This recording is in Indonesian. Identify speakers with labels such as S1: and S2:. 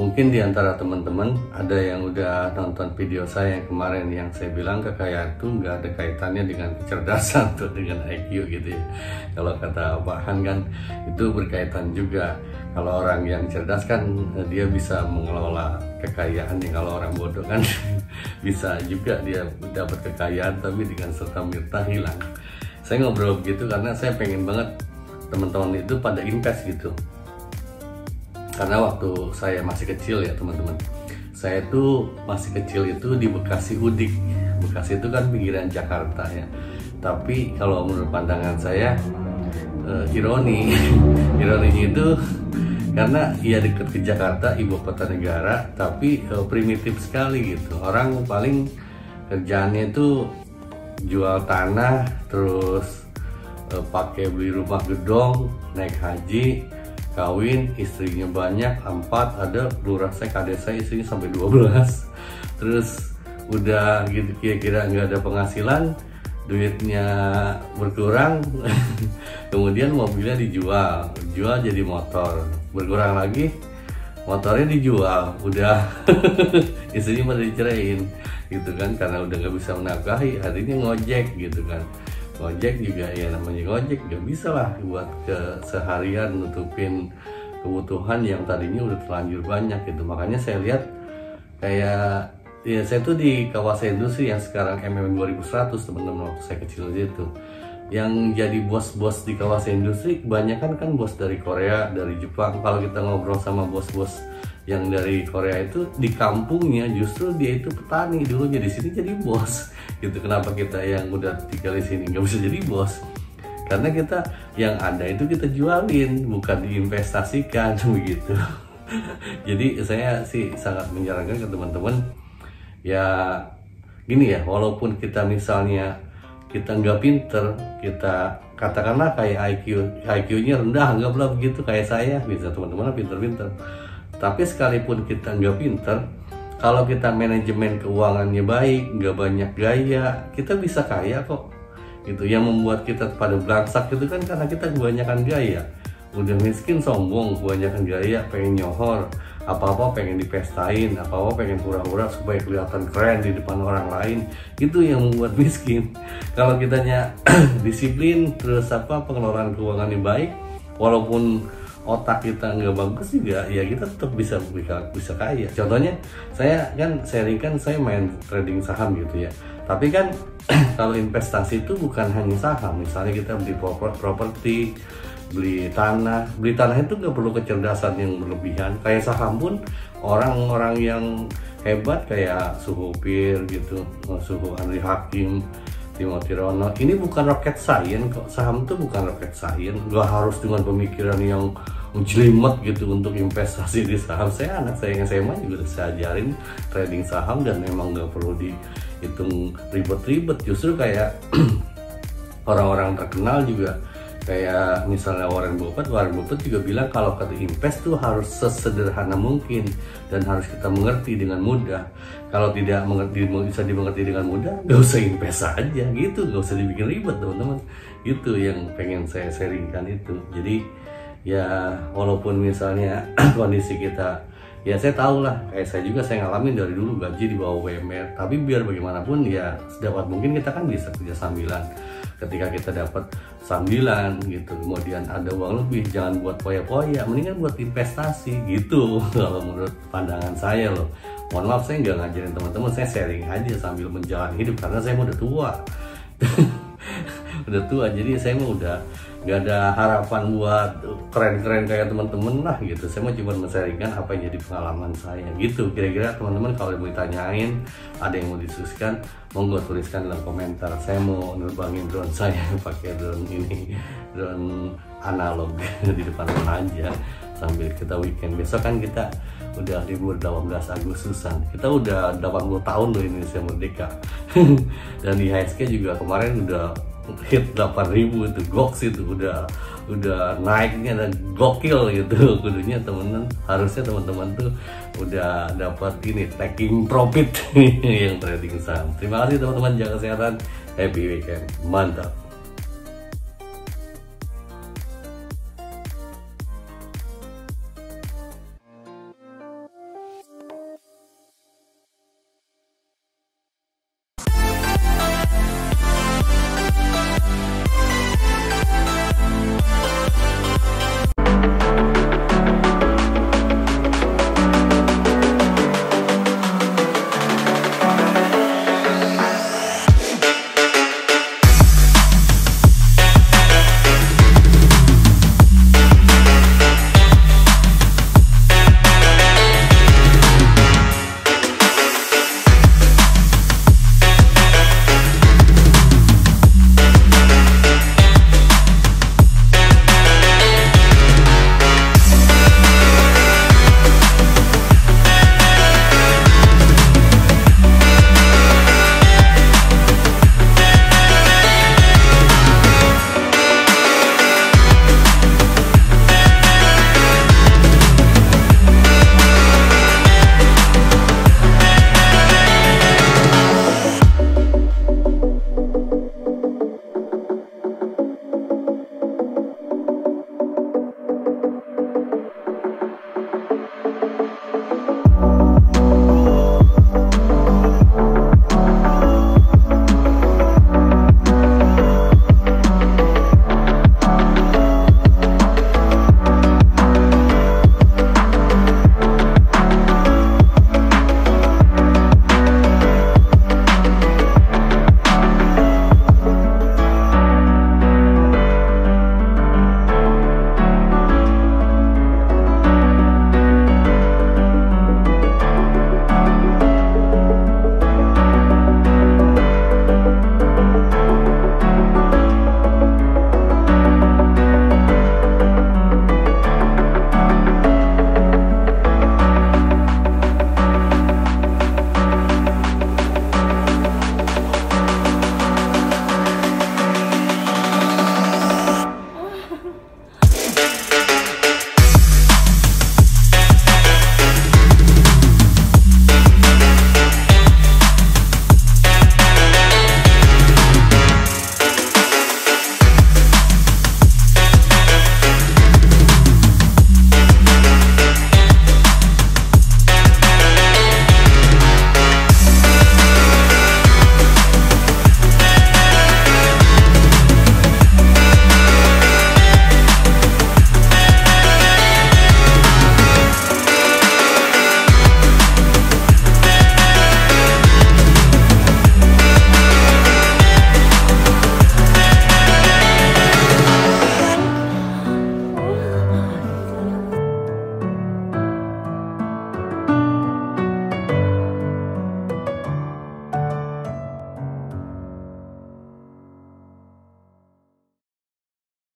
S1: Mungkin di antara teman-teman ada yang udah nonton video saya yang kemarin yang saya bilang kekayaan itu nggak ada kaitannya dengan kecerdasan atau dengan IQ gitu ya. Kalau kata Pak Han kan itu berkaitan juga. Kalau orang yang cerdas kan dia bisa mengelola kekayaannya. Kalau orang bodoh kan bisa juga dia dapat kekayaan tapi dengan serta merta hilang. Saya ngobrol begitu karena saya pengen banget teman-teman itu pada invest gitu. Karena waktu saya masih kecil ya teman-teman, saya tuh masih kecil itu di Bekasi Udik. Bekasi itu kan pinggiran Jakarta ya. Tapi kalau menurut pandangan saya ironinya itu karena ia dekat ke Jakarta, ibu kota negara, tapi primitif sekali gitu. Orang paling kerjaannya itu jual tanah, terus pakai beli rumah gedong, naik haji, kawin, istrinya banyak, 4, ada lurah saya, kades saya istrinya sampai 12. Terus udah gitu kira-kira nggak ada penghasilan, duitnya berkurang, kemudian mobilnya dijual jadi motor, berkurang lagi, motornya dijual, udah istrinya pada diceraiin gitu kan, karena udah nggak bisa menafkahi, akhirnya ngojek gitu kan. Ngojek juga ya namanya ngojek gak bisa lah buat keseharian nutupin kebutuhan yang tadinya udah terlanjur banyak gitu. Makanya saya lihat kayak ya saya tuh di kawasan industri yang sekarang 2100 teman-teman, waktu saya kecil gitu. Yang jadi bos-bos di kawasan industri kebanyakan kan bos dari Korea, dari Jepang. Kalau kita ngobrol sama bos-bos yang dari Korea itu di kampungnya justru dia itu petani dulunya, di sini jadi bos gitu. Kenapa kita yang udah tinggal di sini nggak bisa jadi bos? Karena kita yang ada itu kita jualin, bukan diinvestasikan begitu. Jadi saya sih sangat menyarankan ke teman-teman ya gini ya, walaupun kita misalnya kita nggak pinter, kita katakanlah kayak IQ-nya rendah, anggaplah begitu kayak saya, bisa teman-teman pinter-pinter. Tapi sekalipun kita nggak pinter, kalau kita manajemen keuangannya baik, nggak banyak gaya, kita bisa kaya kok. Gitu. Yang membuat kita pada belangsak itu kan karena kita kebanyakan gaya. Udah miskin sombong, kebanyakan gaya, pengen nyohor, apa-apa pengen dipestain, apa-apa pengen pura-pura supaya kelihatan keren di depan orang lain. Itu yang membuat miskin. Kalau kitanya disiplin, terus pengelolaan keuangannya baik, walaupun otak kita nggak bagus juga ya kita tetap bisa kaya. Contohnya saya kan sharingkan, saya main trading saham gitu ya, tapi kan kalau investasi itu bukan hanya saham. Misalnya kita beli properti, beli tanah itu nggak perlu kecerdasan yang berlebihan. Kayak saham pun orang-orang yang hebat kayak Suhupir gitu, Suhu Andri Hakim, Timothy Rono, ini bukan rocket science kok. Saham itu bukan rocket science, nggak harus dengan pemikiran yang jelimet gitu untuk investasi di saham. Anak saya yang SMA juga saya ajarin trading saham dan memang nggak perlu dihitung ribet-ribet. Justru kayak orang-orang terkenal juga kayak misalnya Warren Buffett juga bilang kalau kita invest tuh harus sesederhana mungkin dan harus kita mengerti dengan mudah. Kalau tidak bisa dimengerti dengan mudah, nggak usah invest aja gitu, nggak usah dibikin ribet teman-teman. Itu yang pengen saya sharingkan itu. Jadi ya walaupun misalnya kondisi kita, ya saya tahu lah, kayak saya juga, saya ngalamin dari dulu gaji di bawah UMR, tapi biar bagaimanapun ya sedapat mungkin kita kan bisa kerja sambilan. Ketika kita dapat sambilan gitu, kemudian ada uang lebih, jangan buat poya-poya, mendingan buat investasi gitu. Kalau menurut pandangan saya loh. Mohon maaf saya nggak ngajarin teman-teman, saya sharing aja sambil menjalani hidup karena saya udah tua. Udah tua, jadi saya mah udah nggak ada harapan buat keren-keren kayak teman-teman lah gitu. Saya mau cuma men-sharingkan apa yang jadi pengalaman saya gitu. Kira-kira teman-teman kalau mau ditanyain, ada yang mau diskusikan, monggo tuliskan dalam komentar. Saya mau nerbangin drone saya pakai drone ini, drone analog di depan rumah aja sambil kita weekend. Besok kan kita udah libur 18 Agustusan, kita udah 80 tahun loh Indonesia merdeka. Dan di HSK juga kemarin udah hit 8.000 itu, goks itu udah naiknya dan gokil gitu. Kudunya harusnya teman-teman tuh udah dapat ini taking profit yang trading saham. Terima kasih teman-teman, jaga kesehatan, happy weekend, mantap.